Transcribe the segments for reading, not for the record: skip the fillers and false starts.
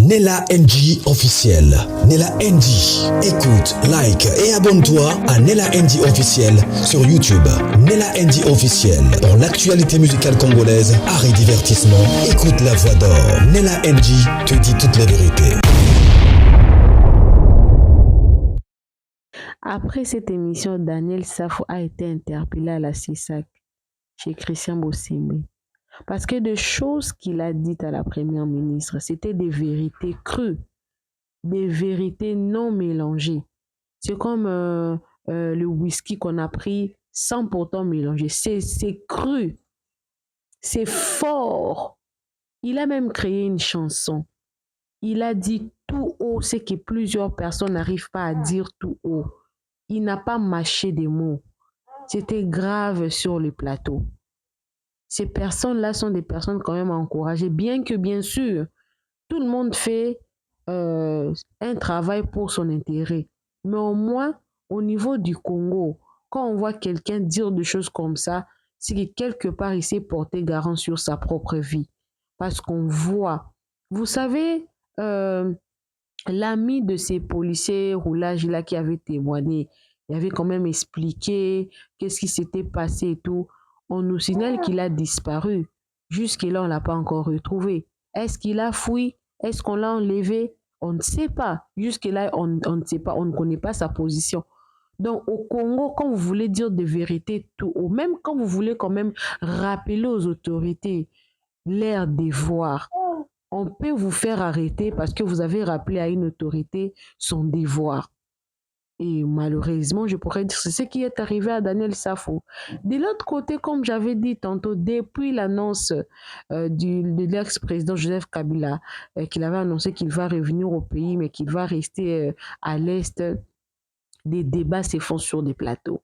Nella NG officiel. Nella NG. Écoute, like et abonne-toi à Nella NG officiel sur YouTube. Nella NG officiel. Pour l'actualité musicale congolaise, art et divertissement, écoute la voix d'or. Nella NG te dit toute la vérité. Après cette émission, Daniel Safo a été interpellé à la CISAC chez Christian Bossimé. Parce que des choses qu'il a dites à la première ministre, c'était des vérités crues, des vérités non mélangées. C'est comme le whisky qu'on a pris sans pourtant mélanger. C'est cru, c'est fort. Il a même créé une chanson. Il a dit tout haut ce que plusieurs personnes n'arrivent pas à dire tout haut. Il n'a pas mâché des mots. C'était grave sur le plateau. Ces personnes-là sont des personnes quand même encouragées, bien que bien sûr, tout le monde fait un travail pour son intérêt. Mais au moins, au niveau du Congo, quand on voit quelqu'un dire des choses comme ça, c'est que quelque part, il s'est porté garant sur sa propre vie. Parce qu'on voit, vous savez, l'ami de ces policiers roulages-là qui avait témoigné, il avait quand même expliqué qu'est-ce qui s'était passé et tout. On nous signale qu'il a disparu. Jusque-là, on ne l'a pas encore retrouvé. Est-ce qu'il a fui? Est-ce qu'on l'a enlevé? On ne sait pas. Jusque-là, on ne sait pas. On ne connaît pas sa position. Donc, au Congo, quand vous voulez dire des vérités tout haut, même quand vous voulez quand même rappeler aux autorités leur devoir, on peut vous faire arrêter parce que vous avez rappelé à une autorité son devoir. Et malheureusement, je pourrais dire, c'est ce qui est arrivé à Daniel Safo. De l'autre côté, comme j'avais dit tantôt, depuis l'annonce de l'ex-président Joseph Kabila, qu'il avait annoncé qu'il va revenir au pays, mais qu'il va rester à l'Est, des débats se font sur des plateaux.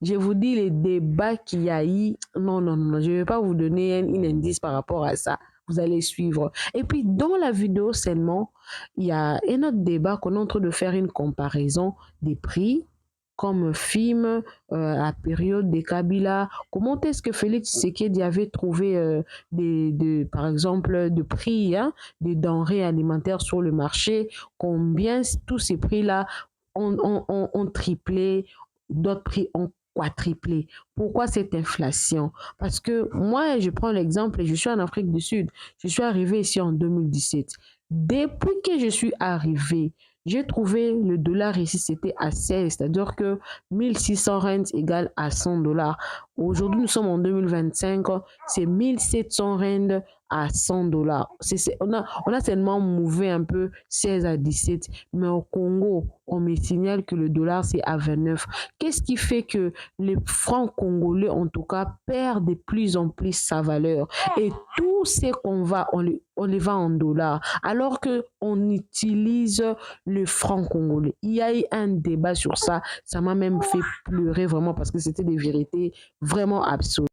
Je vous dis, les débats qu'il y a eu, non, je ne vais pas vous donner un indice par rapport à ça. Vous allez suivre. Et puis, dans la vidéo seulement, il y a un autre débat qu'on est en train de faire une comparaison des prix, comme film à la période de Kabila. Comment est-ce que Félix Tshisekedi avait trouvé par exemple, de prix, des denrées alimentaires sur le marché? Combien tous ces prix-là ont triplé, d'autres prix ont quadruplé. Pourquoi cette inflation? Parce que moi, je prends l'exemple, je suis en Afrique du Sud. Je suis arrivée ici en 2017. Depuis que je suis arrivée, j'ai trouvé le dollar ici, c'était à 16, c'est-à-dire que 1600 rand égale à 100 dollars. Aujourd'hui, nous sommes en 2025, c'est 1700 rand à 100 dollars. On a seulement mouvé un peu 16 à 17, mais au Congo, on me signale que le dollar, c'est à 29. Qu'est-ce qui fait que les francs congolais, en tout cas, perdent de plus en plus sa valeur? Et tout ce qu'on va, on les vend en dollars, alors qu'on utilise le franc congolais. Il y a eu un débat sur ça, ça m'a même fait pleurer vraiment parce que c'était des vérités vraiment absurdes.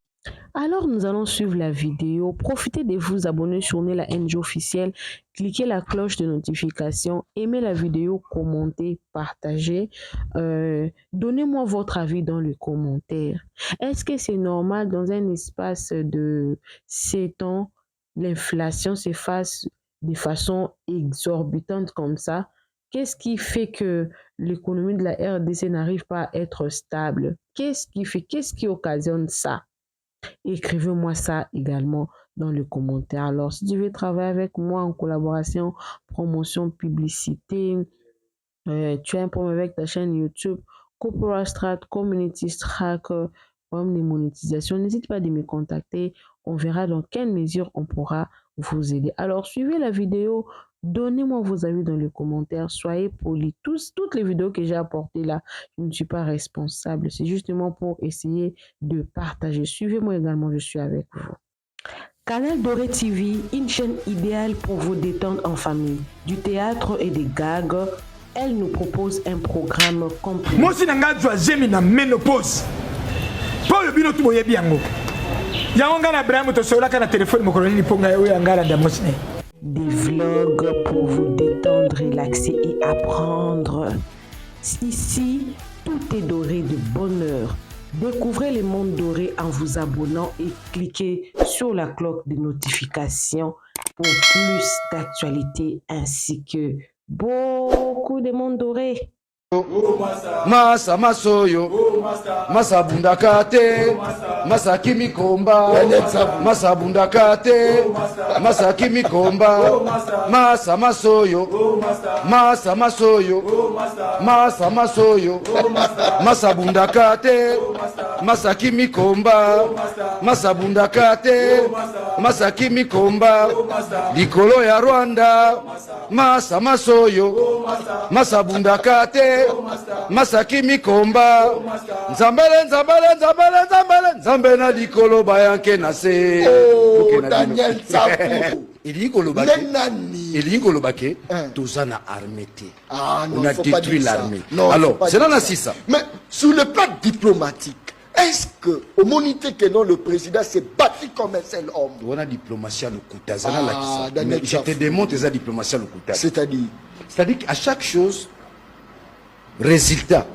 Alors, nous allons suivre la vidéo. Profitez de vous abonner sur Nella NG officiel. Cliquez la cloche de notification. Aimez la vidéo, commentez, partagez. Donnez-moi votre avis dans les commentaires. Est-ce que c'est normal dans un espace de 7 ans, l'inflation s'efface de façon exorbitante comme ça? Qu'est-ce qui fait que l'économie de la RDC n'arrive pas à être stable? Qu'est-ce qui occasionne ça? Écrivez-moi ça également dans les commentaires. Alors, si tu veux travailler avec moi en collaboration, promotion, publicité, tu as un problème avec ta chaîne YouTube, Corporate Strat, Community Strat, problème de monétisation, n'hésite pas à me contacter. On verra dans quelle mesure on pourra vous aider. Alors, suivez la vidéo. Donnez-moi vos avis dans les commentaires. Soyez polis. Toutes les vidéos que j'ai apportées là, je ne suis pas responsable. C'est justement pour essayer de partager. Suivez-moi également, je suis avec vous. Canal Doré TV, une chaîne idéale pour vous détendre en famille. Du théâtre et des gags. Elle nous propose un programme complet. Moi, si je suis en ménopause, pour le bino, tu vois bien. Des vlogs pour vous détendre, relaxer et apprendre. Ici, tout est doré de bonheur. Découvrez le monde doré en vous abonnant et cliquez sur la cloche de notification pour plus d'actualités ainsi que beaucoup de monde doré. Masa masoyo masa bundakate masa kimikomba masa bundakate masa kimikomba masa masoyo masa masoyo masa masoyo masa bundakate masa kimikomba masa bundakate masa kimikomba likolo ya Rwanda masa masoyo masa bundakate Masaki mikomba Nzambele nzambele nzambele nzambele Nzambele na likolo bayanke na se Daniel Sapu Elingo lobake Tozana armée. On a détruit détruit l'armée. Alors, c'est là ça. Mais sur le plan diplomatique, est-ce que au monité que non le président s'est battu comme un seul homme? On a diplomatie à l'Okuta. Daniel Je te démontre la diplomatie à l'Okuta. C'est-à-dire qu'à chaque chose résultat.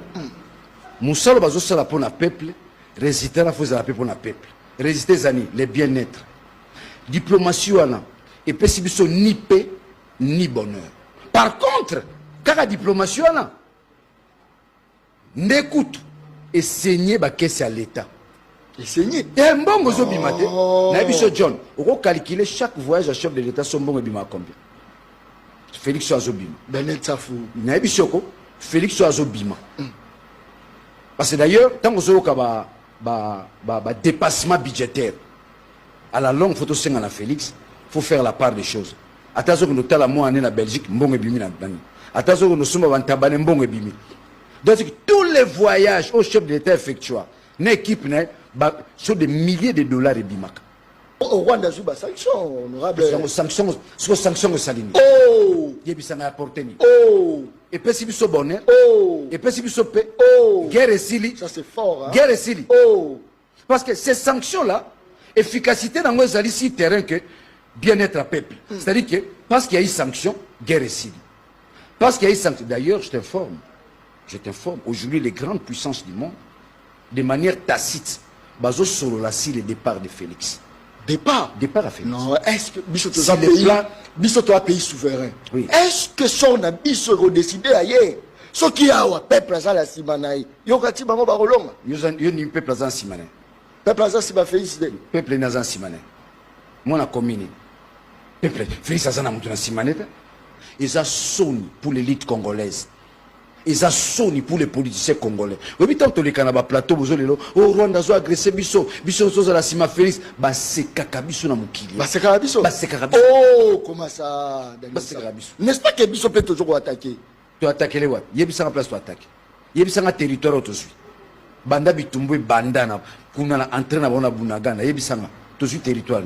Moussalo bazo sala pour le peuple, résultat la faut la pour le peuple. Résultat zani le bien-être. Diplomatie wana et pesibiso ni paix ni bonheur. Par contre, quand la diplomatie wana n'écoute et saigner ba caisse à l'état. Et saigner. Et mbongo zo bimate. Na biso John, on calculer chaque voyage à chef de l'état son mbongo bima combien. Félix Azobima. Daniel Safu. Na biso ko Félix Azobima. Parce que d'ailleurs, tant que vous avez dépassement budgétaire, à la longue, il faut aussi à Félix, il faut faire la part des choses. Attention que nous avons la moitié en Belgique, nous avons bimi. Attention que nous sommes en Tabané, nous avons bimi. Donc tous les voyages au chef de l'État effectués, une équipe sur des milliers de dollars de bimaka. Au Rwanda, il y a des sanctions, honorable. Sanctions au Salini. Oh! Il y a des apportés. Oh! Et puis si vous bonheur. Oh! Et puis si vous paix. Oh! Guerre et Sili. Ça c'est fort, hein? Guerre et Sili. Oh! Parce que ces sanctions-là, efficacité dans les alliés terrain que bien-être à peuple. C'est-à-dire que parce qu'il y a eu sanction, guerre et Sili. Parce qu'il y a eu sanction. D'ailleurs, je t'informe, aujourd'hui, les grandes puissances du monde, de manière tacite, baso sur la le départ de Félix. Départ à Félix. Non, est-ce que Bissoto a pays souverain? Oui. Est-ce que son ami se redécidé ailleurs? Ce qui a un peuple à la Simanaï. Yokati Bango Barolonga. Yo ni peuple à Simane. Peuple à Simanaï félicité. Peuple à Simane. Moi, la commune. Peuple, Félix Azana Moutuna Simane. Ils ont sonné pour l'élite congolaise. Ils ont sonné pour les politiciens congolais. Vous avez tant les canaba plateau, vous avez au Rwanda, vous avez agressé Bisso, Bisso, vous avez la Sima Félix, bah c'est Kakabiso na Mukili. Bah c'est Kakabiso. Bah c'est Kakabiso. Oh, comment ça? Bah c'est Kakabiso. N'est-ce pas que Bisso peut toujours attaquer? Tu attaques les Wap. Yébissa en place, tu attaques. Yébissa en territoire, tu suis. Banda Bitumbu, Bandana, Kuna entraîne à Bunagana, Yébissa, tu suis territoire.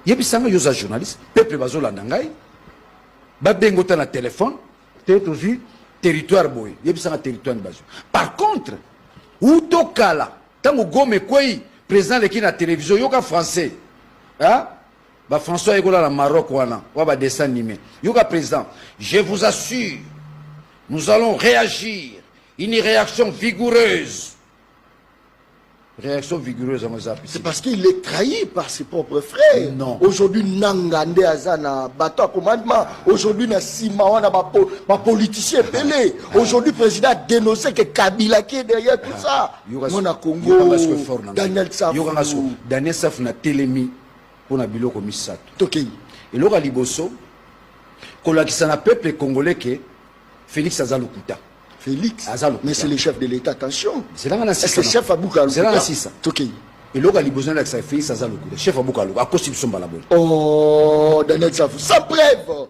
Yébissa, yosa journaliste, peuple bazola nangai, Babengotan à téléphone, tu suis. Territoire boy, yebisanga territoire bazo. Par contre, Utokala, tango gome kwei président de la télévision yoka français. Hein? Ba François Egola la Maroc wana, wa ba dessin animé. Yoka président, je vous assure, nous allons réagir, une réaction vigoureuse. Réaction vigoureuse à Mozart. C'est parce qu'il est trahi par ses propres frères. Non. Aujourd'hui, Nangande Azana, bateau à commandement. Aujourd'hui, Nassima, on a ma politicien pelé. Aujourd'hui, le président a dénoncé que Kabila qui est derrière tout ça. Mon a Congo, Daniel Saf. Daniel Saf na télémi pour na biloko misato. Tokei. Et l'ora liboso, kolakisa na peuple congolais que Félix Azalukuta. Félix, Azalo. mais c'est le chef de l'État, attention. C'est là est-ce que le chef Abouka c'est là ça. Tokei. Et l'ora liboso na ça Félix Azalukuta. Chef Abouka à cause de son balabol. Oh, Daniel Saf, sans preuve.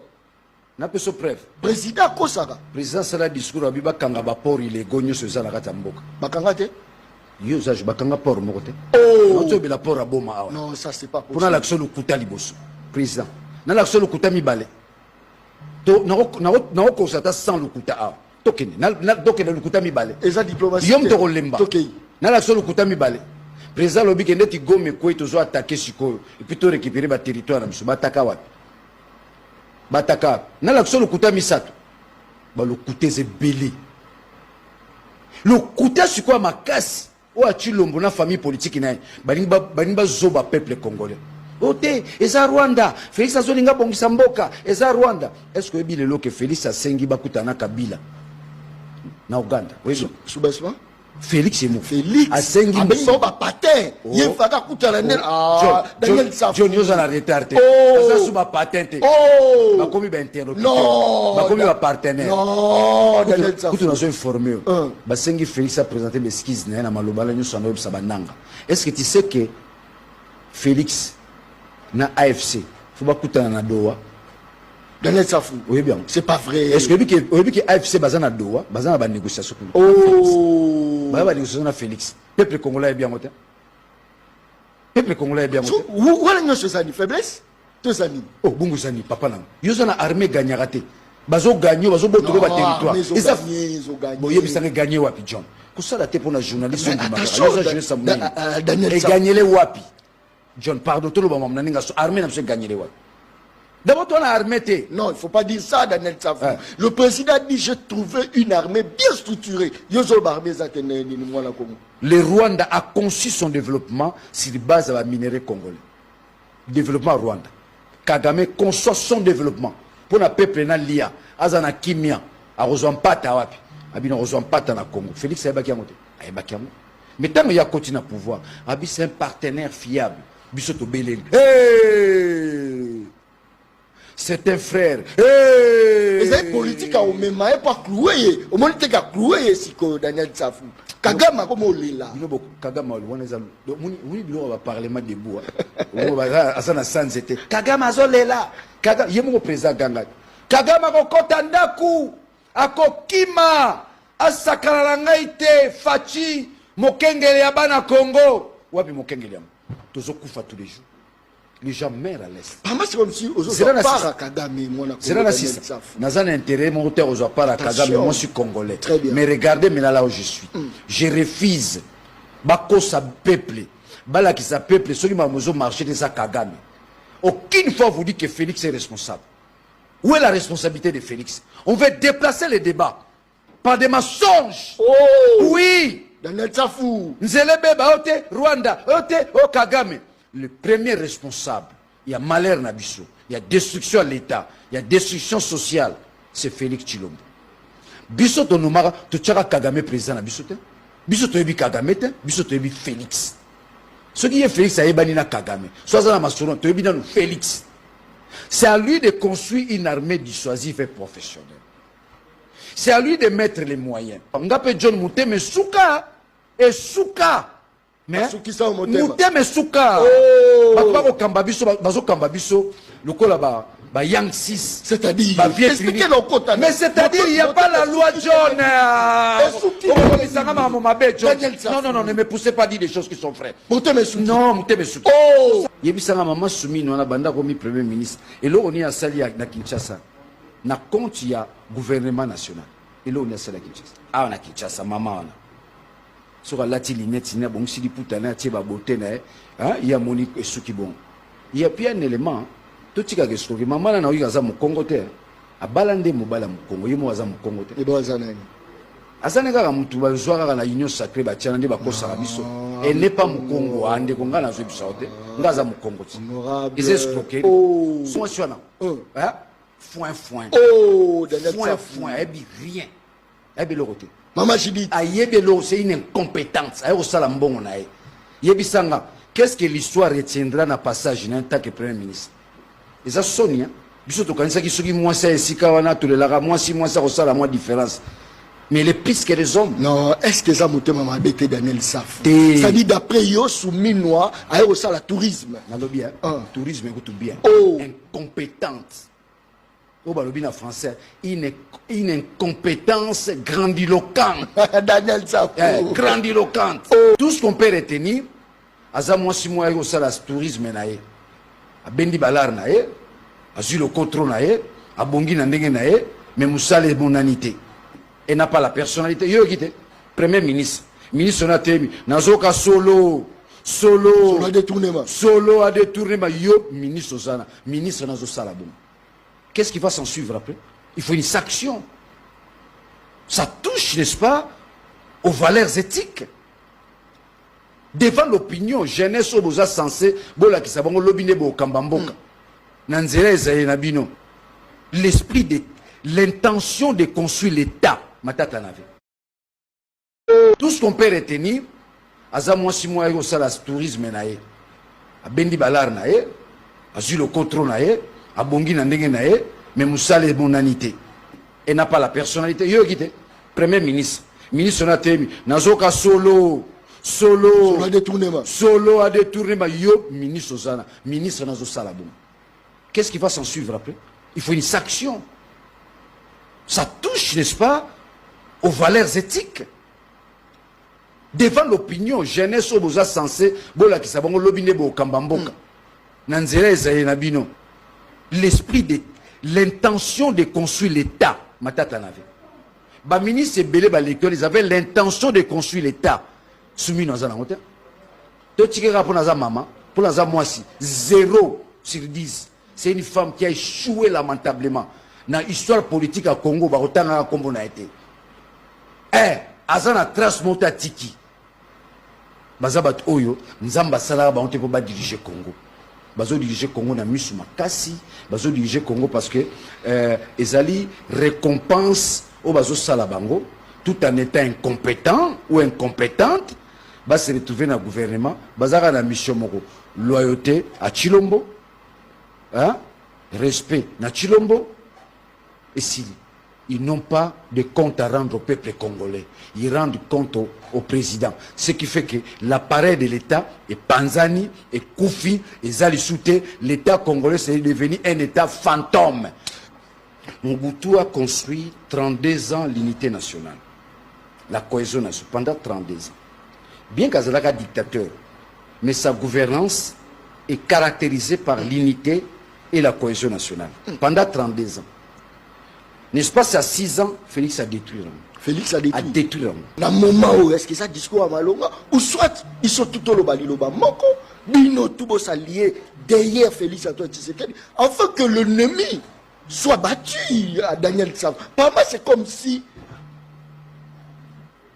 Na peso preuve. Président Kosaka. Président sala discours abiba kanga ba port il est gogno ce za la kata mboka. Bakangate. Yo za bakanga port mokote. Oh. Non to la port aboma awa. Non, ça c'est pas possible. Pour na l'action lukuta liboso. Président. Na l'action lukuta mi balé. To na kosata sans lukuta awa. Tokene na dokene lukuta mi balé. Et ça diplomatie. Yom to lemba. Tokei. Na l'action lukuta mi balé. Président lobi kende ti gome ko to zo attaquer siko et puis to récupérer ba territoire na biso bataka wapi. Bataka na l'action lukuta mi sato. Ba lukuta ze belé. Lukuta siko makasi o ati lombo na famille politique na baninga zoba peuple congolais ote eza Rwanda Félix azolinga bongisa mboka eza Rwanda est-ce que ebi lelo que Félix asengi bakutana Kabila na Uganda wezo Soubasma Félix est mou Félix asengi mbo ba patin yefaka kutana ner Daniel Safou John Yoza na retard te asa suba patente bakomi ba interlocuteur bakomi ba partenaire non Daniel Safou kutu nazo informer basengi Félix a présenté l'esquisse na maloba la nyuso na websa bananga est-ce que tu sais que Félix na AFC faut bakutana na Doha Daniel Safou oui bien c'est pas vrai est-ce que AFC bazana Doha bazana ba négociation ba négociation na Félix peuple congolais est bien moté peuple congolais est bien moté wala nyonso ça ni faiblesse to ça ni oh bungu sani papa na yoza na armée gagnera te bazo gagner bazo boto ba territoire et ça bon yebisa nga gagner wapi John kusala te pona journaliste yoza jeunesse amuni Daniel et gagner les wapi John pardon tout le monde m'a ninga armée n'a pas gagné les wapi. D'abord toi la armée t'es. Non, il faut pas dire ça Daniel Safou. Le président dit j'ai trouvé une armée bien structurée. Yozo barbe za tene ni mwana Congo. Le Rwanda a conçu son développement sur base de la minerai congolais. Développement Rwanda. Kagame conçoit son développement pour le peuple na lia azana kimia a rejoindre pata wapi. Abina rejoindre pata na Congo. Félix ayebaki yango te. Ayebaki yango. Mais tant qu'il y a continué à pouvoir, Abi c'est un partenaire fiable. Bisoto Belel. Hey! C'est un frère. Hey! Les politiques ont même pas cloué. Au moins ils ont cloué siko Daniel Safou. Kagame comme olila. Bino Kagame on les a muni bilo va parlement debout. On va asana sans c'était. Kagame azolela. Kagame yemo président Ganga. Kagame ko kotandaku akokima asakala ngaite fachi mokengele ya bana Congo. Wapi mokengele ya tozokufa tous les jours. Les gens meurent à l'est. C'est comme si aux autres Kagame moi c'est là ça. Nazan intérêt mon terre aux para Kagame moi je suis congolais. Mais regardez maintenant là où je suis. Je refuse bakosa peuple. Bala qui sa peuple ceux qui m'a marché de ça Kagame. Aucune fois vous dites que Félix est responsable. Où est la responsabilité de Félix? On veut déplacer les débats par des mensonges. Oui. Daniel Safou. Nzelebe baote Rwanda, ote o Kagame. Le premier responsable, il y a malheur na biso, il y a destruction à l'État, il y a destruction sociale, c'est Félix Tshilombo. Biso to nomara to tchaka Kagame président na biso te. Biso to yebi Kagame te, biso to yebi Félix. Ce qui est Félix a yebani na Kagame. Soit na masoron to yebi na Félix. C'est à lui de construire une armée dissuasive et professionnelle. C'est à lui de mettre les moyens. Ngape John Muteme Souka et Souka. Mais Muteme Souka. Bato kamba biso bazo kamba biso lokola ba Yang 6. C'est-à-dire mais c'est-à-dire il n'y a pas la loi John. Non, ne me poussez pas à dire des choses qui sont vraies. Non, Muteme Souka. Yebisanga maman Soumino na banda komi premier ministre. Et là on y a sali na Kinshasa. Na compte il y a gouvernement national. Et là on y a sali à Kinshasa. Ah na Kinshasa maman on a. Sur la tilinette, il y a bon si putana tieba beauté na hein il y a Monique et Souki bon. Il y a bien un élément tout ce que ce que maman na oyiga za mu Congo te. A balande mu bala mu Congo, yemo za mu Congo te. Et boza nani. Azana kaka mutu ba zwaka na union sacrée ba tiana nde ba kosa biso. Et n'est pas mu Congo ande ko ngana zo biso te. Ngaza mu Congo te. Ils escroquer. Sont suana. Hein? Foin. Oh, Daniel foin, et bi rien. Et bi le côté. Maman Judith. Ayebelo, c'est une incompétence. Qu'est-ce que l'histoire retiendra dans le passage en tant que Premier ministre? Et ça, Sonia, biso to kanisa ki soki moi ça ici kawana to le lara moi si moi ça resala moi différence. Mais les plus que les hommes. Non, est-ce que ça monte maman bête Daniel Safou? Ça dit d'après yo sous minois à resala tourisme. Nalo bien. Tourisme écoute bien. Incompétente. Au balobina français, une incompétence grandiloquente. Daniel Safou. Grandiloquente. Tout ce qu'on peut retenir, aza moi si moi au sala tourisme nae. A bendi balar nae, a sur le contrôle nae, a bongi na ndenge nae, mais musale bonanité. Et n'a pas la personnalité. Yo kité premier ministre, ministre na temi, nazoka solo à détournement, yo ministre Osana, ministre nazo sala bon. Qu'est-ce qui va s'en suivre après? Il faut une sanction. Ça touche, n'est-ce pas, aux valeurs éthiques. devant l'opinion jeunesse oyo boza censé bolakisa bango lobi nde bokamba mboka na nzela ezali na bino l'esprit de l'intention de construire l'état matata nave tout ce qu'on peut retenir aza mwasi moko ayaki kosala tourisme na ye abendi balare na ye azwi le contrôle na ye abongi na ndenge na ye mais mosala emonani te et n'a pas la personnalité yoyoki te premier ministre ministre na temi nazoka solo à détournement yo ministre ozana ministre nazosala bon qu'est-ce qui va s'en suivre après il faut une sanction ça touche n'est-ce pas aux valeurs éthiques devant l'opinion jeunesse oyo boza censé bolakisa bango lobi nde bokamba mboka na nzela ezali na bino l'esprit de l'intention de construire l'état matata nave baministre ebele balekoli ils avaient l'intention de construire l'état soumis naza nango te totikeka mpo naza mama mpo naza mwasi 0 sur 10 c'est une femme qui a échoué lamentablement na histoire politique à Congo bakotangaka nkombo na ye te aza na trace moko atiki baza bato oyo nzambe asalaka bango te mpo badirige Congo bazodirige Congo na misu makasi bazodirige Congo parce que ezali récompense oyo bazosala bango tout en étant incompétent ou incompétente va se retrouver dans le gouvernement bazaka na mission moko loyauté à Chilombo hein? Respect na Chilombo et si ils n'ont pas de compte à rendre au peuple congolais ils rendent compte au président ce qui fait que l'appareil de l'État est Panzani et Koufi et Zali Souté l'État congolais c'est devenu un État fantôme. Mobutu a construit 32 ans l'unité nationale la cohésion nationale pendant 32 ans bien qu'Azalaka dictateur mais sa gouvernance est caractérisée par l'unité et la cohésion nationale pendant 32 ans. N'est-ce pas, c'est à 6 ans, Félix a détruit. Félix a détruit. A détruit. Dans le moment où est-ce que ça discours à Malonga, ou soit ils sont tout au Lobali Loba Moko, Bino Toubo s'allier derrière Félix Antoine Tshisekedi, afin que l'ennemi soit battu à Daniel Tsav. Par moi, c'est comme si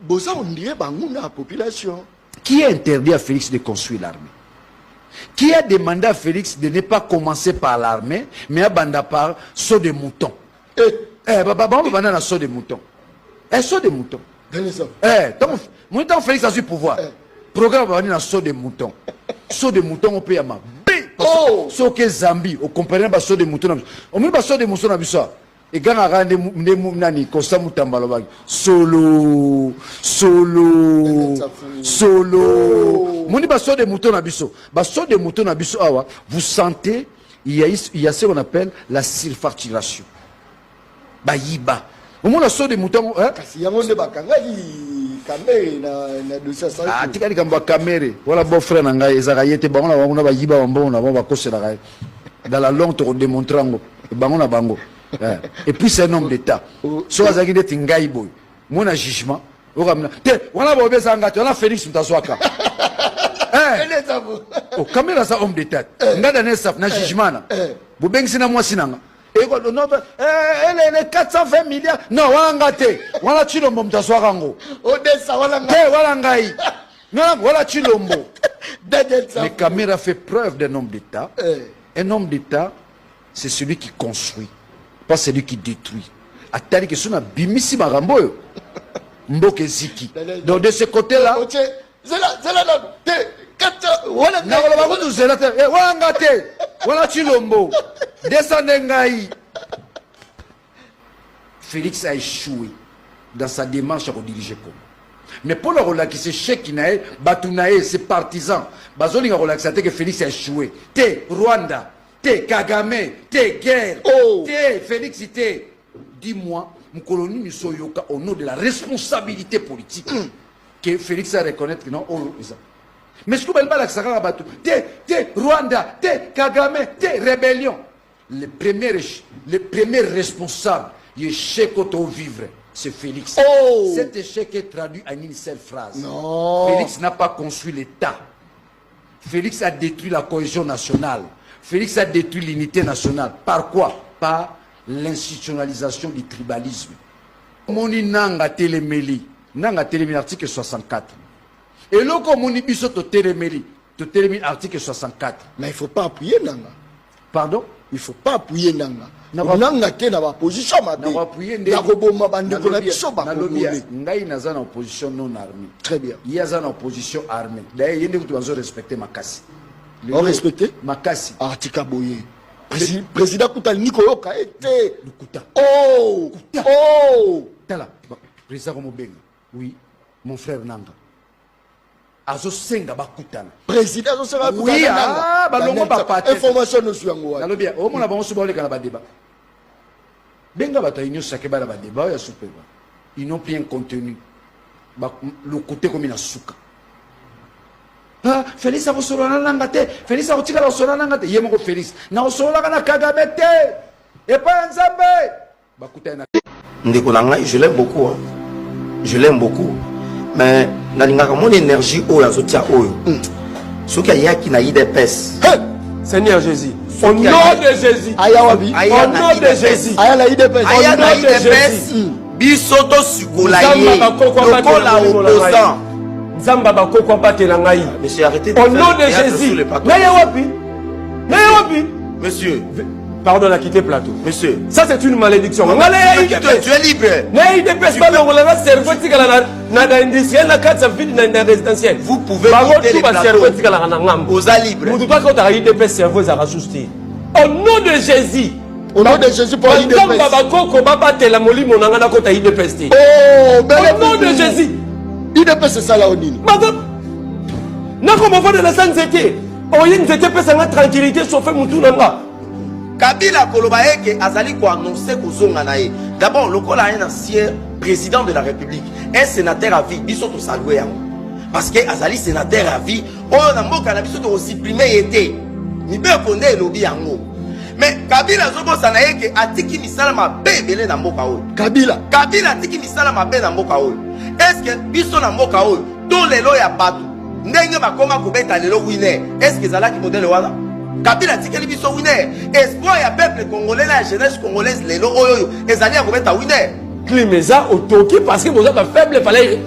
Bosa on dirait Bangouna à la population. Qui a interdit à Félix de construire l'armée? Qui a demandé à Félix de ne pas commencer par l'armée, mais à banda par saut de mouton? Banana saut de mouton. Saut de mouton. Mon Félix a su pouvoir. Programme banana saut de mouton. Saut de mouton au pays. Saut que Zambie, au compagnon de saut de mouton. Au milieu de saut de mouton, et quand on a des Costa Mutambalo, solo. Mon basso de mouton abisso. Basso de mouton abisso, vous sentez, il y a ce qu'on appelle la surfacturation. Bayiba. Au moins la saut de mouton, hein? Il y a un ah, tikali kamba kamere. Voilà bon frère nanga ezakayete bango na bango bayiba bango na bango bakosela kai. Dans la longue to démontrer ngo bango na bango. Et puis c'est un homme d'État. So azaki de tingai boy. Mon jugement. Voilà bobeza ngati on a Félix Mutazwaka. Oh kamera ça homme d'État. Ngada ne saf na jugement na. Bobengi na mwasi nanga. Et les 420 milliards. Non, voilà ngate. Voilà Chilombo Mutazwaka ngo. Odessa voilà ngate. Voilà ngai. Non, voilà Chilombo. Mais Kamera fait preuve d'un homme d'État. Un homme d'État, c'est celui qui construit, pas celui qui détruit. Attendez que ce soit bimisi marambo. Mboke ziki. Donc de ce côté-là, Félix a échoué dans sa démarche à rediriger Congo. Mais pour le relaxer, Cheikh Nae, Batunae, ses partisans, Bazoli a relaxé que Félix a échoué. T'es Rwanda, t'es Kagame, t'es guerre, t'es Félix, t'es. Dis-moi, mon colonie Misoyoka, au nom de la responsabilité politique, que Félix a reconnaître que non, mais ce que vous avez t'es Rwanda, t'es Kagame, t'es rébellion. Le premier responsable, il est Cheikh Oto vivre. C'est Félix. Cet échec est traduit en une seule phrase. Non. Félix n'a pas construit l'État. Félix a détruit la cohésion nationale. Félix a détruit l'unité nationale. Par quoi? Par l'institutionnalisation du tribalisme. Moni Nanga Téléméli. Nanga Téléméli, article 64. Et là, comme on dit, article 64. Mais il ne faut pas appuyer Nanga. Pardon? Il ne faut pas appuyer Nanga. Nanga qui est dans la position, opposition non armée. Très bien. Il y a une opposition armée. D'ailleurs, il y a des gens qui respecter Makassi. On respecte Makassi. Artika Boye. Président Kouta Nikoyoka était. Oh! Tala, président Mobenga. Oui, mon frère Nanga. Azo senga bakutana. Président Azo senga bakutana. Oui, balongo bapate. Information no suyango. Nalo bien, o mona bango subole kana ba débat. Benga bata inyo sake ba débat ya super. Ils n'ont plus un contenu. Le côté comme il a souka. Ah, Félix a reçu la langate. Félix a reçu la langate. Yemo Félix. Na reçu la kana Kagamete. Et pas Nzambe. Bakutana. Ndeko nanga, je l'aime beaucoup. Hein. Je l'aime beaucoup. Mais nalingaka mon énergie oyo azotia oyo. Soki ayaki na IDPS. Seigneur Jésus. Au nom de Jésus. Ayawabi. Au nom de Jésus. Aya la IDPS. Aya na IDPS. Bisoto sikola ye. Lokola opposant. Nzamba bakoko batela ngai. Monsieur, arrêtez de au nom de Jésus. Nayawapi. Monsieur. Pardon, a quitté plateau. Monsieur. Ça c'est une malédiction. Tu es libre. Vous pouvez quitter les plateaux. Aux libres. Au nom de Jésus. Au nom de Jésus pour l'IDPS. Oh, au nom de Jésus. IDPS c'est ça là au Nini. Tranquillité, sauf Moutounanga. Kabila Kolobaeke Azali ko annoncer kozonga nae. D'abord, lokola un ancien président de la République, un sénateur à vie, biso to saluer yango. Parce que Azali sénateur à vie, on a mboka na biso to supprimer été. Ni be konde lobi yango. Mais Kabila zobo sanaeke atiki misala mabe belé na mboka oyo. Kabila atiki misala mabe na mboka oyo. Est-ce que biso na mboka oyo to lelo ya batu ndenge bakoma kobeta lelo winner? Est-ce que zalaki modèle wana? Kabila tikeli biso winner. Espoir ya peuple congolais la jeunesse congolaise lelo oyo ezali ya kobeta winner. Climeza otoki parce que vous êtes faible fallait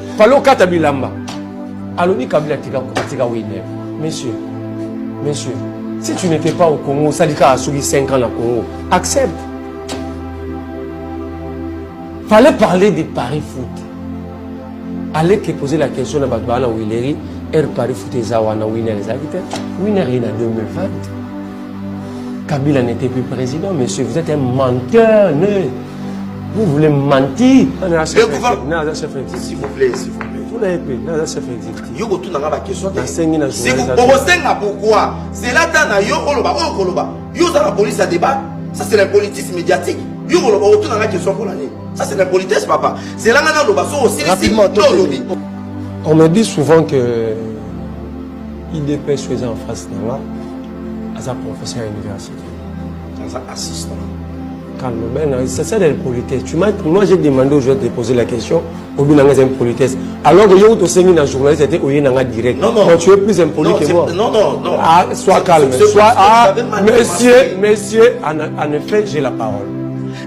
kata bilamba. Aloni Kabila tika winner. Messieurs, si tu n'étais pas au Congo, Salika a suivi 5 ans au Congo. Accepte. Fallait parler des paris foot. Allez que poser la question à Badbana Willeri, er paris foot ezawana winner les habitants. Winner il a 2020. Kabila n'était plus président, monsieur, vous êtes un menteur, né. Vous voulez mentir. S'il vous plaît. Vous l'avez payé, yo ko tuna ngaba question si vous osenga pourquoi c'est là dans yo koloba yo za la police à débat, ça c'est le politisme médiatique. Yo koloba o tuna ngaba question pour l'année, ça c'est le politisme papa, c'est là ngana loba so aussi lobby. On me dit souvent que IDPS faisait en face de moi à sa professeur à l'université, à assistant. C'est ça la politesse. Moi j'ai demandé aux gens de poser la question au bout d'une politesse. Alors que yo to sengi na journaliste était oye nanga direct. Non. Tu es plus impoli que moi. Non. Ah, sois calme. Monsieur, en effet, j'ai la parole.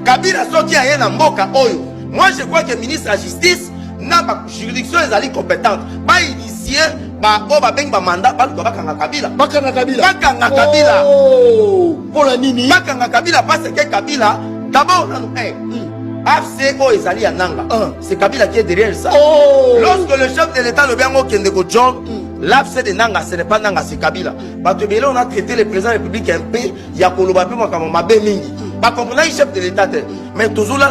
Kabila soki aye na mboka oyo. Moi je crois que le ministre de la justice n'a pas juridiction ezali compétente. Ba initier ba beng ba mandat ba bakanga Kabila. Bakanga Kabila. Oh, pour la nini. Bakanga Kabila parce que Kabila d'abord AFC o ezali ya nanga. C'est Kabila qui est derrière ça. Lorsque le chef de l'État le biango Kendeko John, l'AFC de nanga ce n'est pas nanga, c'est Kabila. Batebele on a traité le président de la République un peu ya koloba pe makama mabe mingi. Pas comprendre le chef de l'État mais toujours là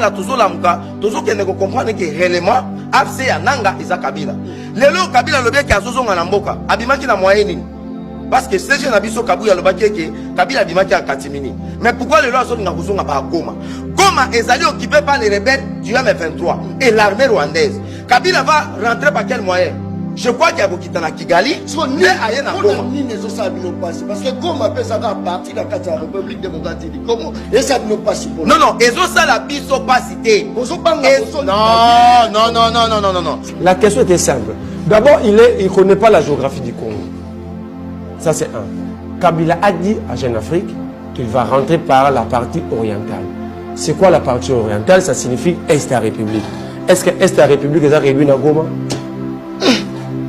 muka toujours Kendeko comprendre que réellement AFC ya nanga eza Kabila. Lelo Kabila le bien ki azozonga na mboka abimaki na moyenne. Parce que ces jeunes abisso Kabuya le baké que Kabila abimaki à Katimini. Mais pourquoi le loi songa kozonga ba Goma? Goma est allé occupé par les rebelles du M23 et l'armée rwandaise. Kabila va rentrer par quel moyen? Je crois qu'il y a beaucoup de Kigali. Parce que Goma peut savoir partir de la République démocratique. Comment? Et ça ne passe pas. Non. Et ça la biso pas cité. Non. La question était simple. D'abord, il ne connaît pas la géographie du Congo. Ça c'est un. Kabila a dit à Jeune Afrique qu'il va rentrer par la partie orientale. C'est quoi la partie orientale? Ça signifie Est de la République. Est-ce que Est de la République est réduit à Goma?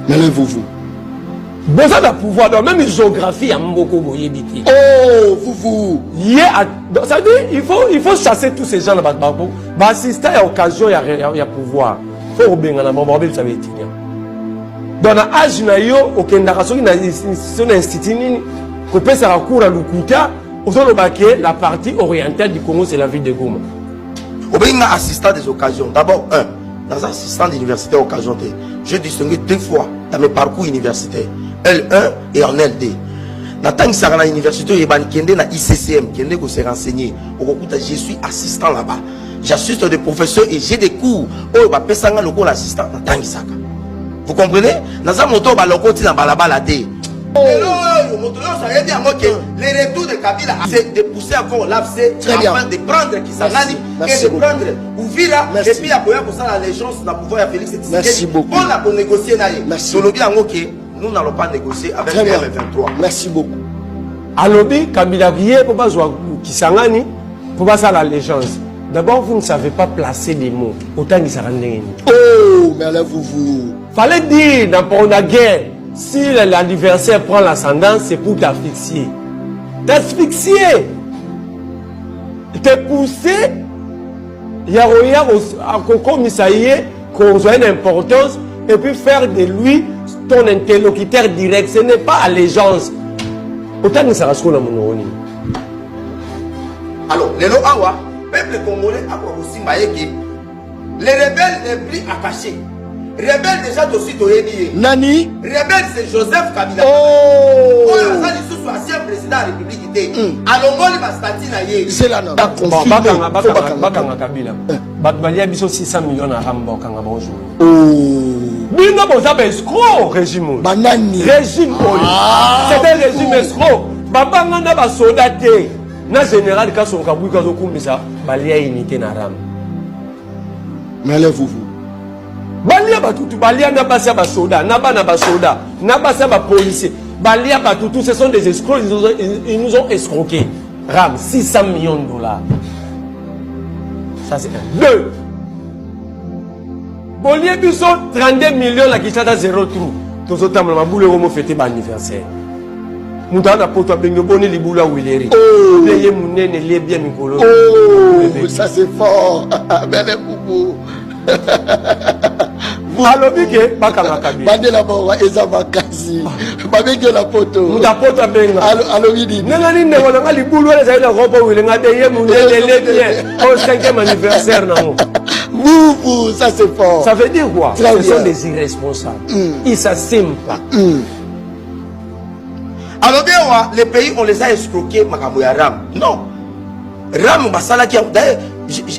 Mais là, vous. Besoin de pouvoir, dans même géographie, il y a beaucoup de yébiti. Oh, vous. Ça veut dire, il faut chasser tous ces gens là-bas. Bah, assister à l'occasion, il y a pouvoir. Il faut bien en avoir, ça veut dire. Dans l'âge, il y a aucune institution, qu'on peut se recourir à l'Ukuta, la partie orientale du Congo, c'est la ville de Goma. Au bien, assistant des occasions. D'abord, dans un assistant d'université occasion, j'ai distingué 2 fois dans mes parcours universitaires. L1 et en LD. Nathan Sarana à l'université, il y a ICCM, qui s'est renseigné. Je suis assistant là-bas. J'assiste des professeurs et j'ai des cours. Oh, bah, pesanga le cours l'assistant. Vous comprenez? Dans un moto, bah, le côté dans balabala dé. Les retours de Kabila, c'est de pousser encore l'AFC afin de prendre Kisangani et de prendre Ouvira. Et puis, il y a pour ça l'allégeance, la pouvoir de Félix Tshisekedi. Merci beaucoup. On a pour négocier. Merci. Nous n'allons pas négocier avec M23. Merci beaucoup. Alobi, Kabila Bié, pour pas jouer Kisangani, pour pas ça l'allégeance. D'abord, vous ne savez pas placer des mots. Autant qu'ils s'en rendent. Oh, mais là, vous. Fallait dire, dans la guerre, si l'adversaire prend l'ascendant, c'est pour t'asphyxier. T'asphyxier. Te pousser. Il y a un commissariat qu'on a une importance et puis faire de lui ton interlocuteur direct. Ce n'est pas allégeance. Autant que ça reste dans mon nom. Alors, les Loawa, peuple congolais a aussi maïki. Les rebelles n'est plus à cacher. Rebelle déjà aussi Toyebi. Nani? Rebelle c'est Joseph Kabila. Oh! Oh, ça dit sous ancien président de la République. Alongoli Bastati na ye. C'est là non. Bakanga Kabila. Batbalia biso 600 millions à Rambo kanga bonjour. Oh! Bino boza escroc régime. Banani. Régime c'est un régime escroc. Babanga na ba soldat te. Na général ka son kabui ka zokumisa balia unité na Ram. Mais allez-vous. Balia batutu, balia n'a pas ça soda, n'a pas soda, n'a pas ça policier. Balia batutu, ce sont des escrocs, ils nous ont escroqués. Ram, 600 millions de dollars. Ça c'est un. 2. Bolie biso 32 millions la kichata 0 trou. Tous autant ma boule homo fêter mon anniversaire. Moutana poto bengo boni libula wileri. Oh, leye munene le bien mikolo. Oh, ça c'est fort. Belle boubou. Alobike bakanga Kabila. Bandela bawa eza makasi. Babenge la poto. Muta poto benga. Alobidi. Nanga ni ne wala ngali bulu wala zaida robo wile ngade ye munene le bien. Au 5e anniversaire nango. Boubou, ça c'est fort. Ça veut dire quoi? Ce sont des irresponsables. Ils s'assument pas. Alors bien, les pays, on les a escroqués, Makamouya Ram. Non. Ram, Basala, d'ailleurs,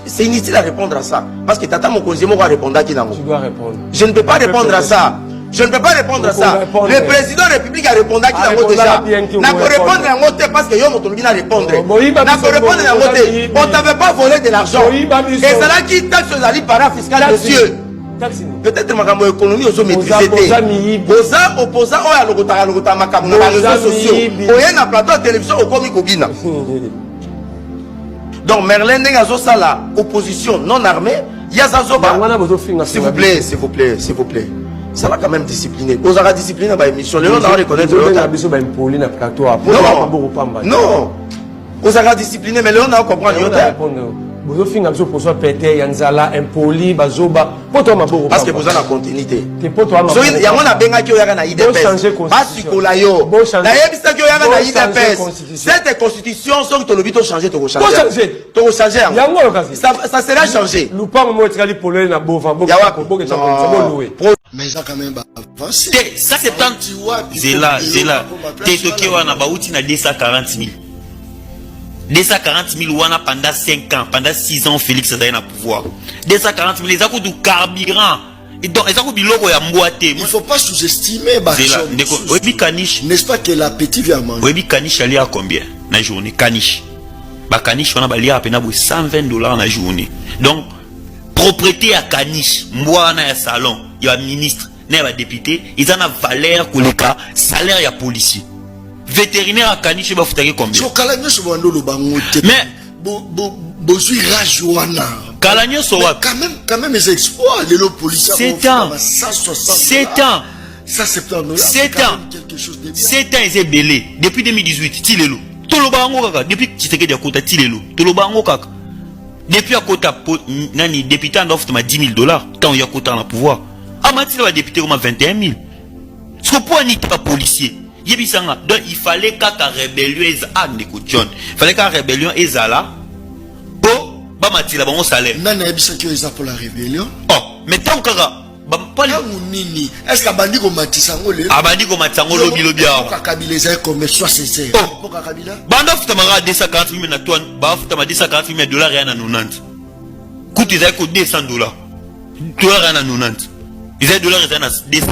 c'est inutile à répondre à ça. Parce que Tata Mokonzemo va répondre à qui nango. Tu dois répondre. Je ne peux pas répondre à ça. Je ne peux pas répondre à ça. Le président de la République a répondu à qui nango déjà. N'a pas répondre à ngote parce que yo motongi n'a répondre. N'a pas répondre à ngote. On t'avait pas volé de l'argent. Et c'est là qui taxe aux alliés parafiscales, monsieur. Peut-être que l'économie aux maîtrisés. Aux opposants, on a le réseaux sociaux. On a un plateau de télévision au Komi Kobina. Donc Merlin Nengazo Sala, opposition non armée, Yazazoba. S'il vous plaît, s'il vous plaît, s'il vous plaît. Ça va quand même discipliner. Vous aurez discipliné dans l'émission. Les gens doivent reconnaître l'autre. Non. Vous aurez discipliné, mais les gens doivent comprendre l'autre. Parce que vous avez la continuité. Il y a un benga qui a une IDPS. Cette constitution, sans que tu l'obis, tu changes, tu changer. Ça sera changé. Mais ça quand même avancé. Ça c'est tant. Zéla. T'es wana bauti na 240 000. 240 000 wana pendant 5 ans, pendant 6 ans, Félix a eu le pouvoir. 240 000, les a du carburant. Et donc, les a biloko ya mboate. Il ne faut pas sous-estimer, n'est-ce pas que l'appétit vient manger? Oui, Kanish allait à combien la journée? Kanish. Kanish, on a balayé à peine $120 la journée. Donc, propriété à Kanish, moi, na ya salon, il y a un ministre, il y a un député, ils ont une valeur pour le cas, salaire ya policier. Vétérinaire à Kanish, il va foutre combien? Mais Bozui Rajouana. Kalagno Sowa. Quand même, les exploits, les policiers. 7 ans. 7 ans. $170. 7 ans. Quelque chose de bien. 7 ans, ils ont belé. Depuis 2018, Tilelo. Toloba Ango Kaka. Depuis Tshisekedi a Kota Tilelo. Toloba Ango Kaka. Depuis à Kota, Nani, député en offre $10 000. Quand il y a Kota dans le pouvoir. Amati va député comme 21 000. Ce que pour n'être pas policier. Donc il fallait qu'à rébellion Ndeko John. Il fallait qu'à rébellion Ezala. Pour Bamati la bon salaire. Nana ebisa qui est pour la rébellion. Oh, mais tant que est-ce que Bandi ko Matisango le Abandi ko Matisango lobi lobia. Pourquoi Kabila est comme soit sincère? Pourquoi Kabila? Banda futa mara 240 000 na toi, ba futa ma 240 000 dollars rien à 90. Coûte ils ko $200. Dollars rien à 90. Ils ont dollars rien à 200.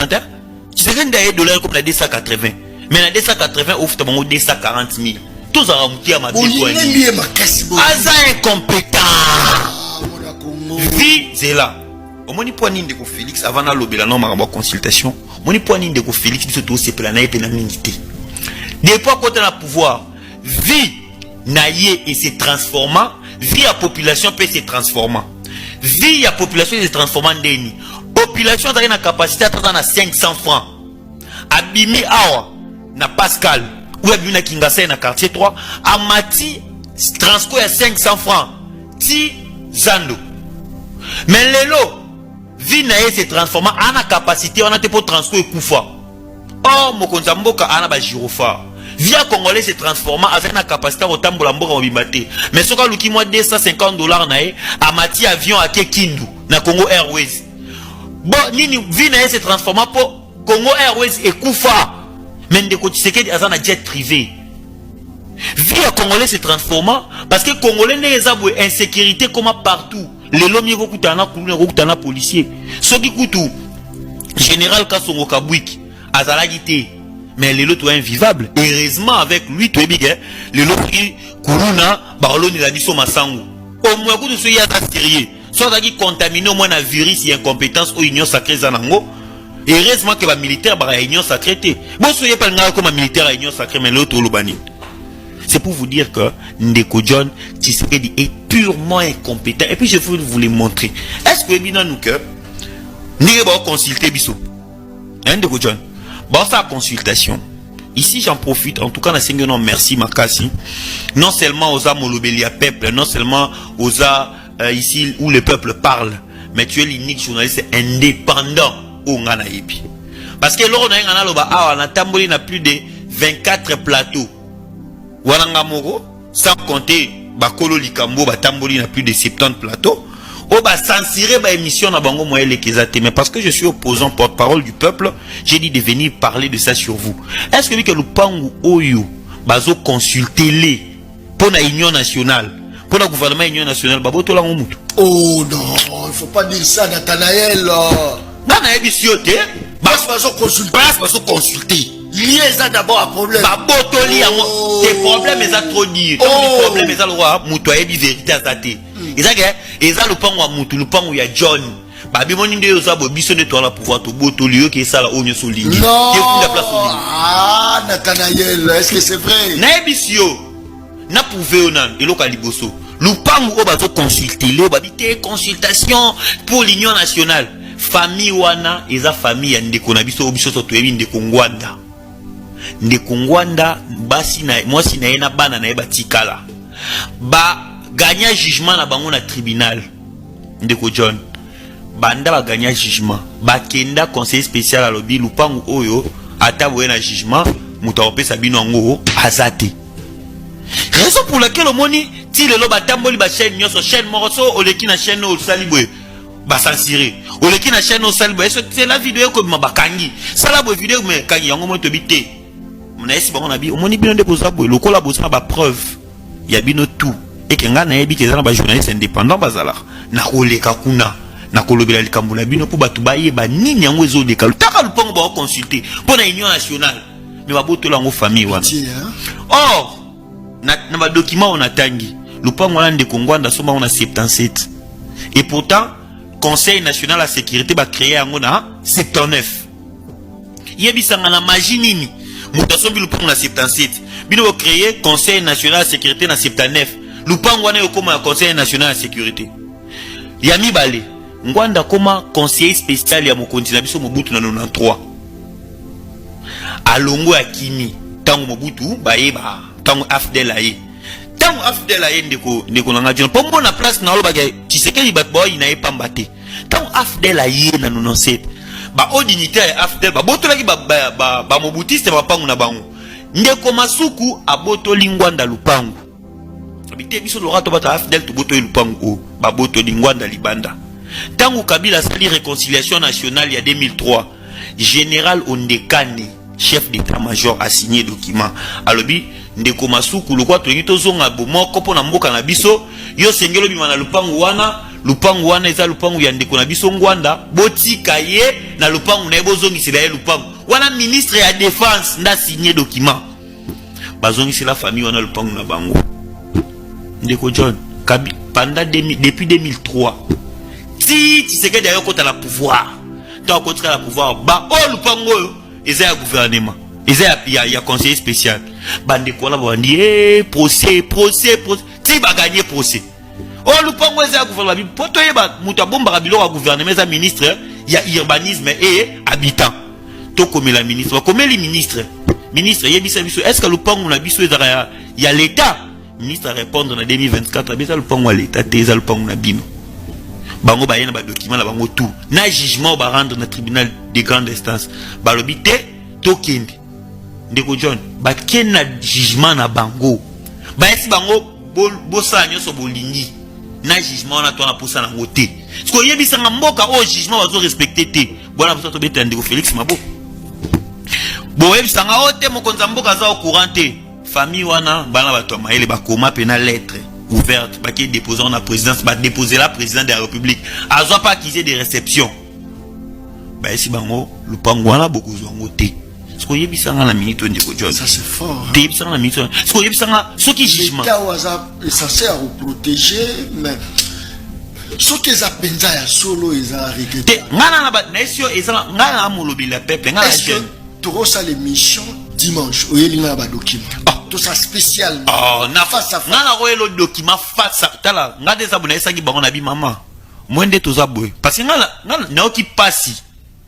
Tu sais rien d'ailleurs dollars comme la 280. Mais la 280 offre ta bango 240 000. Tous à ramouti à ma vie. Aza incompétent. Vie c'est là. Au moni point de Félix avant la lobby la norme à consultation. Moni point de Félix biso to se plana et pénalité. Depuis quand on a pouvoir, vie naïe et se transformant, vie à population peut se transformer. Vie à population se transformant d'eni. Population a une capacité à attendre 500 francs. Abimi awa na Pascal ou abimi na Kingasa na quartier 3 amati transco à 500 francs. Ti zando. Mais lelo vie naïe se transformant en a capacité on a te pour transco et koufa. Or mokonza mboka ana ba girophare. Via congolais se transformant avec une capacité au tambola mboka mobimate. Mais ce que luki moi $250 naïe amati avion à Kindu na Congo Airways. Bon nini vie naïe se transformant pour Congo Airways et koufa. Mais Ndeko Tshisekedi azana jet privé. Vie à congolais se transformant parce que congolais n'est aboué insécurité comme partout. Les lomiers vont coûter policier. Ce qui coûte général Kassongo Kabwik azalagité. Mais les lots sont invivables. Heureusement avec lui tu es bien. Les lots qui Kuruna Barloni la biso masango. Au moins que tu sois sérieux. Soit qui contaminé au moins un virus et incompétence ou union sacrée zanango. Heureusement que les militaires ba union sacrée. Bon soyez pas comme un militaire à union sacrée mais l'autre lobani. C'est pour vous dire que Ndeko John Tshisekedi est purement incompétent. Et puis je veux vous les montrer. Est-ce que bien nous que nous allons consulter Bissot? Ndeko John. Bon, sa consultation. Ici, j'en profite. En tout cas, non, merci Makassi. Non seulement aux Molobélia peuple, non seulement aux ici où le peuple parle, mais tu es l'unique journaliste indépendant au Nganaïbi. Parce que l'on a plus de 24 plateaux. Wanangamoro, sans compter Bakolo Likambo, Batamboli n'a plus de 70 plateaux. Oh bah censurer ma émission na bango moyen les kezate. Mais parce que je suis opposant porte-parole du peuple, j'ai dit de venir parler de ça sur vous. Est-ce que le pangu oyo bazo consulter les pour la union nationale, pour le gouvernement union nationale, baboto la ngomutu. Oh non, il faut pas dire ça Nathanaël. Nana ebisiote, bazo consulter. Lié ça d'abord un problème. Babotoli yango, tes problèmes ils ont trop dit. Les problèmes ils ont le roi mutu ayebi vérité à tate. Ils ont le pango à mutu, le pango ya John. Babi moni nde yoza bo biso de toi la pouvoir to botoli yo qui ça la onyo so lingi. Non. Ah Nathanaël, est-ce que c'est vrai? Na ebisio. Na pouvé onan eloka liboso. Lupango o bazo consulter le babité consultation pour l'union nationale. Famille wana eza famille ya ndeko na biso biso so to yebi ndeko ngwanda. Ndeko ngwanda basi na mwasi na yena bana na yeba tikala. Ba gagna jugement na bango na tribunal. Ndeko John. Banda ba gagna jugement. Ba kenda conseil spécial à lobi lupango oyo ata boye na jugement muta opesa bino ngo azate. Raison pour laquelle au moni ti le loba tamboli ba chaîne nyoso chaîne moroso oleki na chaîne o salibwe. Ba censuré. Oleki na chaîne o salibwe. C'est la vidéo comme ma bakangi. Ça la vidéo mais kangi yango mo to bité. Mona esi bango na bi omoni bino de posa boye lokola bosa ba preuve. Ya bino tout. Et que nga na yebi ke za ba journaliste indépendant bazala. Na koleka kuna. Na kolobela likambo na bino po batu baye ba nini yango ezo de kalu. Taka lupango ba consulter pour la union nationale. Mais ba botola ngo famille wana. Or na ba document on atangi. Lupango wana de Kongwanda soma on a 77. Et pourtant Conseil national à sécurité va créer un 79. Yebisanga na magie nini. Mutasombi lupango na 77. Bino créer Conseil national à sécurité na 79. Lupango wana yokoma Conseil national à sécurité. Yami balé. Ngwanda koma conseiller spécial ya mokonzi na biso Mobutu na 93. alongo ya kimi tango Mobutu bayeba tango afdel aye tango afdel aye ndeko nanga jona pombo na place na loba ke Tshisekedi bat boy na epamba te tango afdel aye na 97 ba o dignitaire afdel ba botolaki ba mobutiste ba pangu na bango ndeko Masuku abotoli Ngwanda lupangu abite biso lorato bata afdel to botoli lupangu ba botoli Ngwanda libanda tango Kabila sali réconciliation nationale il y a 2003 général Ondekane chef d'état-major a signé document alobi ndeko Masuku lokwa tolingi tozonga bomoko pona mboka na biso yo sengelo bima na lupangu wana eza lupangu ya ndeko na biso Ngwanda botika ye na lupangu na bozongisela ye lupangu wana ministre ya défense nda signé document bazongisela famille wana lupangu na bango ndeko John pendant depuis 2003 si Tshisekedi ayo kota la pouvoir tant kotika la pouvoir ba o lupangu oyo eza ya gouvernement eza ya conseiller spécial bande ko la bandi procès ti ba gagner procès o lupango eza ya gouvernement bi poto yeba mutu abomba biloko ya gouvernement eza ministre ya urbanisme et habitant to komela ministre komeli ministre yebisa biso est-ce que lupango na biso eza ya l'état ministre a répondre na 2024 abisa lupango ya l'état te eza lupango na bino bango ba yena ba document la bango tout na jugement ba rendre na tribunal de grande instance ba lobi te tokende ndeko John ba ken na jugement na bango ba esi bango bosa nyoso bolingi na jugement na to na posa na ngote sko yebisa nga mboka o jugement bazo respecter te bona posa to beta ndeko Félix Mabo bo yebisa nga ote mokonza mboka za au courant te famille wana bana bato maele ba koma pe na lettre ouverte bah, qui est déposé en la présidence, bah, déposer la présidente de la République. À soit pas acquisé des réceptions. Bah, ici, bango, le pangouana, beaucoup de côté. Ce qu'on y a mis ça dans la minute, ça c'est fort. T'es mis ça dans la minute. Ce qu'on y a mis ça dans ce qui jugement. Ça sert à vous protéger, mais ce qui est à penza ya solo, ils ont arrêté. Ngana na ba, naisio, ils ont ngana amolobi la peuple, ngana est-ce que tu reçois l'émission dimanche, où il y a un document? Tout ça spécial. Oh, na face à face. Ngana roye le document face à tala. Ngade sa buna esaki bango na bi mama. Mwende toza boy. Parce que ngana na oki passi.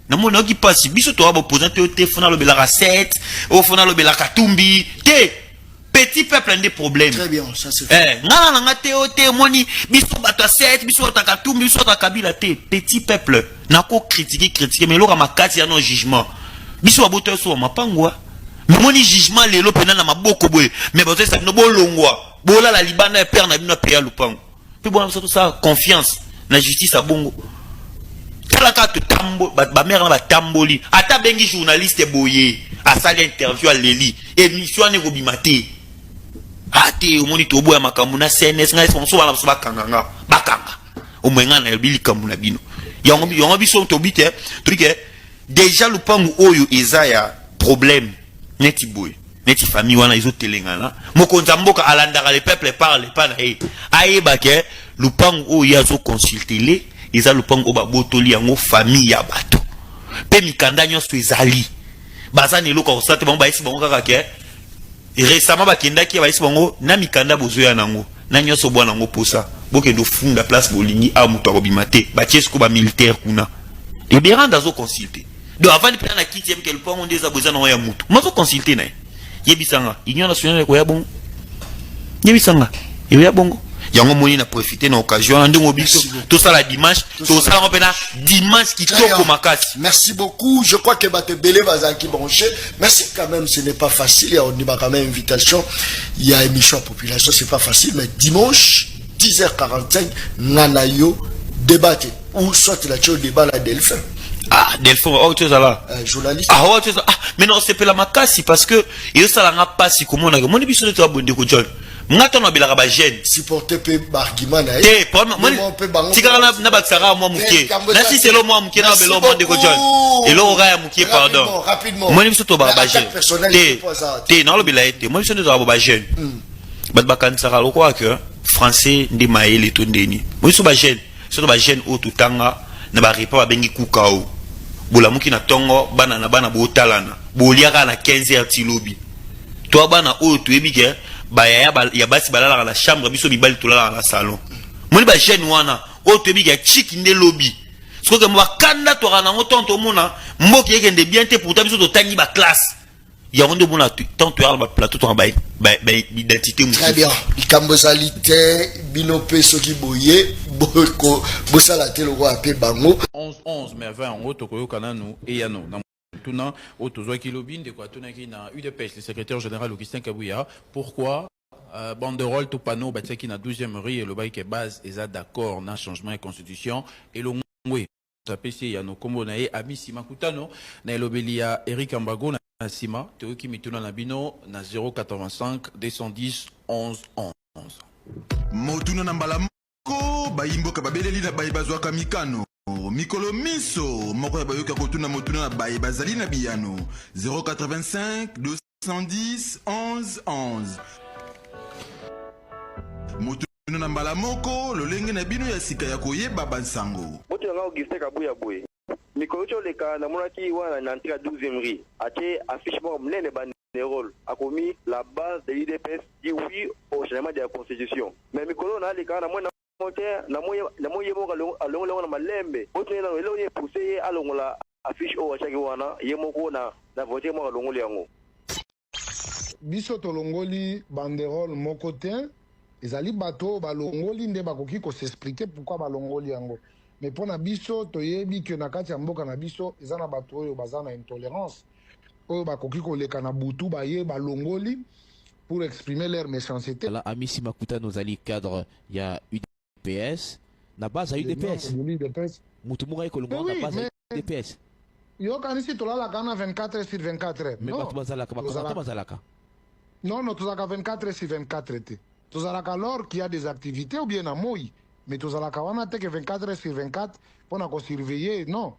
Na mo na oki passi. Biso to abo posante o te fona lo belaka 7, o fona lo belaka tumbi. Te petit peuple a des problèmes. Très bien, ça c'est fait. Ngana nga te o te moni biso bato 7, biso ta katumbi, biso ta kabila te. Petit peuple. Na ko critiquer mais lo ka makati ya no jugement. Biso aboto so mapangwa. Mais mon jugement les lopena na maboko boy mais bazo ça no bolongwa bola la libanda et père na bino paya lupango puis bon ça tout ça confiance na justice a bongo tala ka to tambo ba mère na ba tamboli ata bengi journaliste boye a sali interview à Leli émission ne kobimate ate o moni to boya makambu na CNS ngai sponsor bana so bakanga o mwenga na bili kambu na bino yongo biso to bite truc déjà lupango oyo ezaya problème neti boy neti famille wana izo telengana mokonza mboka alandaka le peuple parle pas na ayeba ke lupango o yazo consulter le eza lupango ba botoli yango famille ya bato pe mikanda nyonso ezali bazani loka osate bango ba esi bango kaka ke récemment ba kendaki ba esi bango na mikanda bozoya nango na nyonso bwana ngo posa boke do funda place bolingi a muto akobimate ba tiesko ba militaire kuna et bien dans consulter. Donc avant de prendre la kiti yem quel point on des abosans on ya mutu. Moi je consulter na. Yebisanga, union nationale ko ya bon. Yebisanga, ya bongo. Yango moni na profiter na occasion ande mobiso tout ça la dimanche, tout ça on pena dimanche qui toko makasi. Merci beaucoup, je crois que bate belé bazaki branché. Merci quand même, ce n'est pas facile, il y a on quand même invitation, il y a émission population, c'est pas facile mais dimanche 10h45 nanayo débattre ou soit la chose débat la Delphin. Ah, Delphine, autre chose là. Journaliste. Ah, autre chose. Ah, mais non, c'est pas la makasi parce que il ça la pas si comment on a mon émission de toi bonne de John. Ngata no bilaka ba jeune. Supporter pe argument na. Te, moi tika na baksara moi muké. Na si c'est le moi muké na belo bonne de John. Et le ora ya muké pardon. Rapidement. Moi émission to ba jeune. Te, non le bilaka. Moi émission de toi ba jeune. Bat bakansara lo quoi que français ndi maele to ndeni. Moi so ba jeune. So ba jeune o tutanga na ba repa ba bengi kukao. Bolamuki na tongo bana na bana botalana boliaka na 15h tilobi to bana o to ebike ba ya basi balala na chambre biso bibali tolala na salon moni ba jeune wana o to ebike chiki nde lobi siko ke mwakanda to kana ngotonto mona mboki yeke nde bien te pourtant biso to tangi ba classe Il y a un de bon tant tu as le plateau ton identité. Très bien. Ikambozalité, binope soki boye, boko bosala te loko ape bango. 11 mais 20 en haut tokoyo kananu et yano. Tuna autozwa kilobin de quoi tuna ki na UDPS le secrétaire général Augustin Kabouya. Pourquoi banderole tout panneau batia ki na 12e rue et le bail qui base eza d'accord na changement de constitution et le ngwe tapesi ya no kombo na ye Amisi Makutano na elobelia Eric Ambago na Sima Teoki Mituna na bino na 085 210 11 11. Motuna na mbala moko bayimboka babeleli na bayi bazwaka mikano mikolo miso moko ya bayoka kotuna motuna na bayi bazali na biyano 085 210 11 11. Motuna na mbala moko lolenge na bino ya sika ya koyeba bansango. Boto nga Augustin Kabouya boye. Mikolo choleka na monaki wana na antika 12e rue. Ache affichement mnene banderole a commis la base de l'IDPS dit oui au changement de la constitution. Mais mikolo na leka na mona monte na moye mo alongo na malembe. Boto na lelo ye pousser alongo la affiche o chaki wana yemoko na voter mo alongo yango. Biso tolongoli banderole moko te. Ezali bato balongoli nde bakoki ko s'expliquer pourquoi balongoli yango. Mais pour na biso toyebi que na kati ya mboka na biso eza na bato oyo baza na intolérance oyo bakoki koleka na butu baye balongoli pour exprimer leur méchanceté. Là Amisi Makutano zali cadre ya UDPS na base ya UDPS. Mutu mugai kolongo na base ya UDPS. Yo kanisi tolala kana 24 sur 24. Mais bato bazalaka bato bazalaka. Non, tozalaka 24 sur 24 te. Tozalaka alors qu'il y a des activités ou bien na moi. Mais tozalaka wana te que 24 sur 24 pour na ko surveiller non.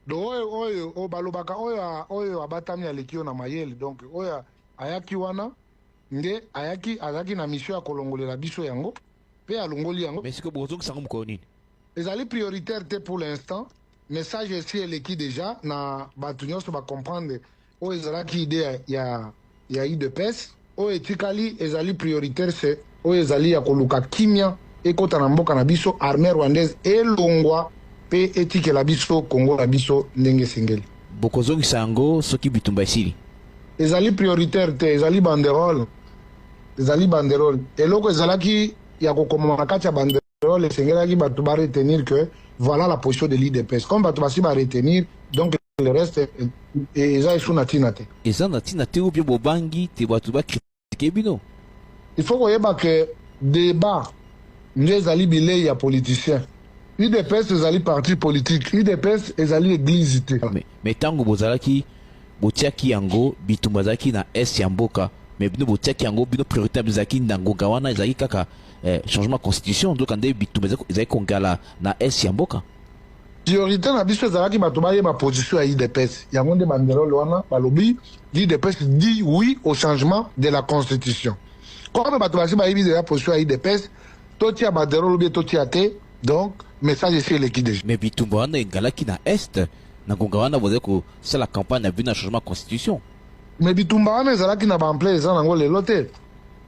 Do oyo balobaka oyo abatami alekio na mayele donc oyo ayaki wana nde ayaki azaki na mission ya kolongolela biso yango pe alongoli yango. Mais c'est que bozong sango mko nini? Ezali prioritaire te pour l'instant. Message ici eleki déjà na batu nyonso ba comprendre oyo ezalaki idée ya UDPS oyo etikali ezali prioritaire c'est oyo ezali ya koluka kimia ekota na mboka na biso armée rwandaise elongwa pe etikela biso Congo na biso ndenge sengeli. Bokozongi sango soki bitumba esili. Ezali prioritaire te ezali banderole. Eloko ezalaki ya kokoma na kati ya banderole esengelaki bato ba retenir que voilà la position de l'IDPS. Comme bato basi ba retenir donc le reste eza esuna tina te. Eza na tina te ou bien bobangi te bato ba critiquer bino. Il faut koyeba que débat nde ezali bilei ya politicien. UDPS ezali parti politique. UDPS ezali église te. Mais tango bozalaki botiaki yango bitumba zaki na est ya mboka mais bino botiaki yango bino priorité bizaki ndango gawana ezali kaka changement de constitution donc ande bitumba ezali kongala na est ya mboka. Priorité na biso ezalaki bato bayeba position ya UDPS. Yango nde banderole wana balobi l'UDPS dit oui au changement de la constitution. Comme bato basi bayebi de la position ya UDPS toti ya banderole bien toti ya te donc message ici eleki déjà. Mais bitumba wana egalaki na est na kongawana bozali kosala campagne na bino na changement de constitution. Mais bitumba wana ezalaki na bample eza nango lelo te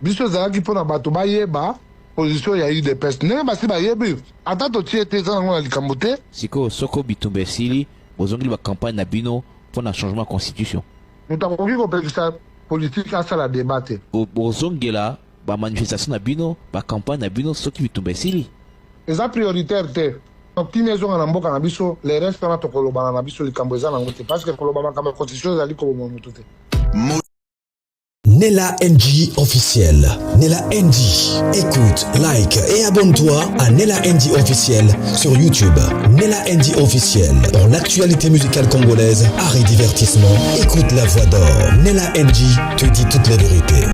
biso ezalaki mpona bato bayeba position ya UDPS ndenge basi bayebi ata totie te eza nango na likambo te. Siko soko bitumba esili bozongeli bacampagne na bino mpona changement de constitution. Moto akoki kopekisa politique asala débat te. Bozongela bamanifestation na bino bacampagne na bino soki bitumba esili. Eza prioritaire te. Tini ezonga na mboka na biso le reste wana tokolobana na biso likambo eza nango te parce que koloba makambo ya constitution ezali kolobana moto te. Nela NG officiel. Nela NG. Écoute, like et abonne-toi à Nela NG officiel sur YouTube. Nela NG officiel. Pour l'actualité musicale congolaise, art et divertissement, écoute la voix d'or. Nela NG te dit toutes les vérités.